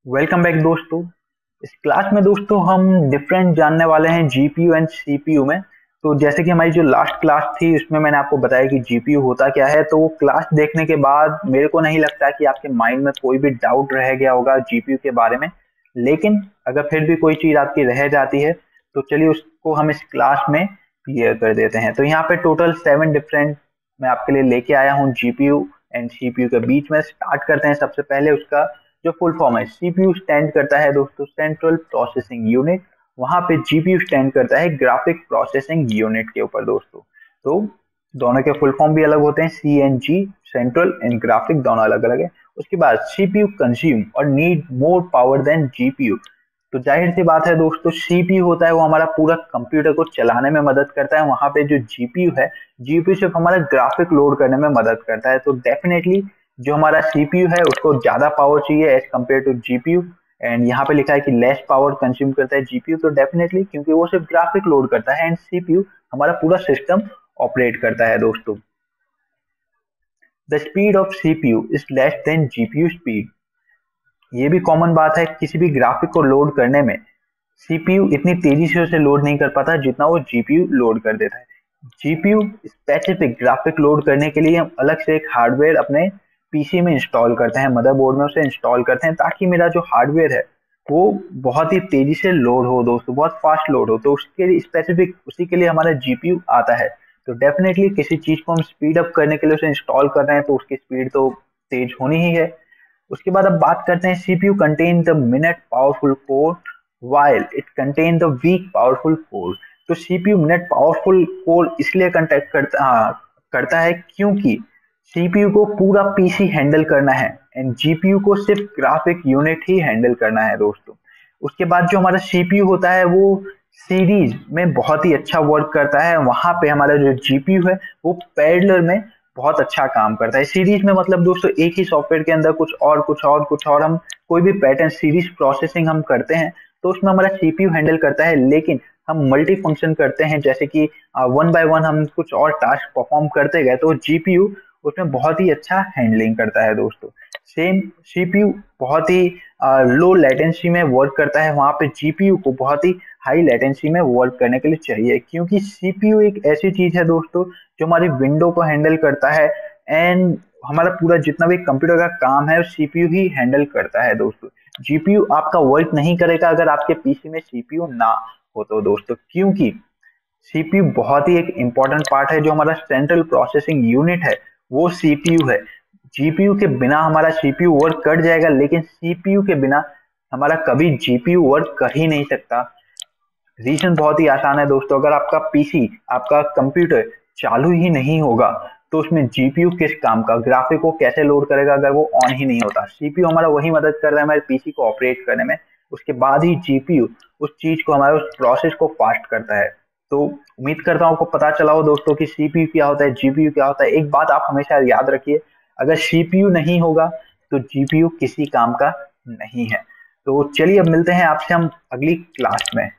Welcome back दोस्तों। इस class में दोस्तों हम डिफरेंस जानने वाले हैं जीपीयू एंड सीपीयू में। तो जैसे कि हमारी जो लास्ट क्लास थी उसमें मैंने आपको बताया कि जीपीयू होता क्या है, तो वो क्लास देखने के बाद मेरे को नहीं लगता कि आपके माइंड में कोई भी डाउट रह गया होगा जीपीयू के बारे में। लेकिन अगर फिर भी कोई चीज़ आपकी रह जाती है तो चलिए उसको हम इस क्लास में क्लियर कर देते हैं। तो यहाँ पे टोटल 7 डिफरेंट मैं आपके लिए लेके आया हूँ जीपीयू एंड सीपीयू के बीच में। स्टार्ट करते हैं सबसे पहले उसका जो फुल फॉर्म है। सीपीयू स्टैंड करता है दोस्तों सेंट्रल प्रोसेसिंग यूनिट, वहां पे जीपीयू स्टैंड करता है ग्राफिक प्रोसेसिंग यूनिट के ऊपर दोस्तों। तो दोनों के फुल फॉर्म भी अलग होते हैं, C and G, central and graphic दोनों अलग अलग है। उसके बाद सीपीयू कंज्यूम और need more power than GPU. तो जाहिर सी बात है दोस्तों, सीपीयू होता है वो हमारा पूरा कंप्यूटर को चलाने में मदद करता है, वहां पे जो जीपीयू है, जीपीयू सिर्फ हमारा ग्राफिक लोड करने में मदद करता है। तो डेफिनेटली जो हमारा सीपीयू है उसको ज्यादा पावर चाहिए as compare to GPU. And यहाँ पे लिखा है कि लेस पावर कंज्यूम करता है जीपीयू, तो डेफिनेटली क्योंकि वो सिर्फ ग्राफिक लोड करता है एंड सीपीयू हमारा पूरा सिस्टम ऑपरेट करता है दोस्तों। The speed of CPU is less than GPU speed. ये भी कॉमन बात है, किसी भी ग्राफिक को लोड करने में सीपीयू इतनी तेजी से उसे लोड नहीं कर पाता जितना वो जीपीयू लोड कर देता है। जीपीयू स्पेसिफिक ग्राफिक लोड करने के लिए हम अलग से एक हार्डवेयर अपने पीसी में इंस्टॉल करते हैं, मदरबोर्ड में उसे इंस्टॉल करते हैं ताकि मेरा जो हार्डवेयर है वो बहुत ही तेजी से लोड हो दोस्तों, बहुत फास्ट लोड हो। तो उसके लिए स्पेसिफिक उसी के लिए हमारा जीपीयू आता है। तो डेफिनेटली किसी चीज को हम स्पीड अप करने के लिए उसे इंस्टॉल कर रहे हैं तो उसकी स्पीड तो तेज होनी ही है। उसके बाद अब बात करते हैं CPU contain the minute powerful core while it contain the weak powerful core। तो सीपीयू मिनट पावरफुल कोर इसलिए कंटेक्ट करता है क्योंकि सीपीयू को पूरा पीसी हैंडल करना है एंड जीपीयू को सिर्फ ग्राफिक यूनिट ही हैंडल करना है दोस्तों। उसके बाद जो हमारा सीपीयू होता है वो सीरीज में बहुत ही अच्छा वर्क करता है, वहां पे हमारा जो जीपीयू है वो पैरेलल में बहुत अच्छा काम करता है। सीरीज में मतलब दोस्तों एक ही सॉफ्टवेयर के अंदर कुछ और कुछ और कुछ और हम कोई भी पैटर्न सीरीज प्रोसेसिंग हम करते हैं तो उसमें हमारा सीपीयू हैंडल करता है। लेकिन हम मल्टी फंक्शन करते हैं, जैसे कि वन बाय वन हम कुछ और टास्क परफॉर्म करते गए, तो जीपीयू उसमें बहुत ही अच्छा हैंडलिंग करता है दोस्तों। सेम सीपीयू बहुत ही लो लेटेंसी में वर्क करता है, वहां पे जीपीयू को बहुत ही हाई लेटेंसी में वर्क करने के लिए चाहिए, क्योंकि सीपीयू एक ऐसी चीज है दोस्तों जो हमारी विंडो को हैंडल करता है एंड हमारा पूरा जितना भी कंप्यूटर का काम है सीपीयू ही हैंडल करता है दोस्तों। जीपीयू आपका वर्क नहीं करेगा अगर आपके पीसी में सीपीयू ना हो तो दोस्तों, क्योंकि सीपीयू बहुत ही एक इंपॉर्टेंट पार्ट है। जो हमारा सेंट्रल प्रोसेसिंग यूनिट है वो सीपीयू है। जीपीयू के बिना हमारा सीपीयू वर्क कर जाएगा, लेकिन सीपीयू के बिना हमारा कभी जीपीयू वर्क कर ही नहीं सकता। रीजन बहुत ही आसान है दोस्तों, अगर आपका पीसी, आपका कंप्यूटर चालू ही नहीं होगा तो उसमें जीपीयू किस काम का, ग्राफिक को कैसे लोड करेगा अगर वो ऑन ही नहीं होता। सीपीयू हमारा वही मदद कर रहा है हमारे पीसी को ऑपरेट करने में, उसके बाद ही जीपीयू उस चीज को, हमारे उस प्रोसेस को फास्ट करता है। तो उम्मीद करता हूँ आपको पता चला हो दोस्तों कि सीपीयू क्या होता है, जीपीयू क्या होता है। एक बात आप हमेशा याद रखिए, अगर सीपीयू नहीं होगा तो जीपीयू किसी काम का नहीं है। तो चलिए अब मिलते हैं आपसे हम अगली क्लास में।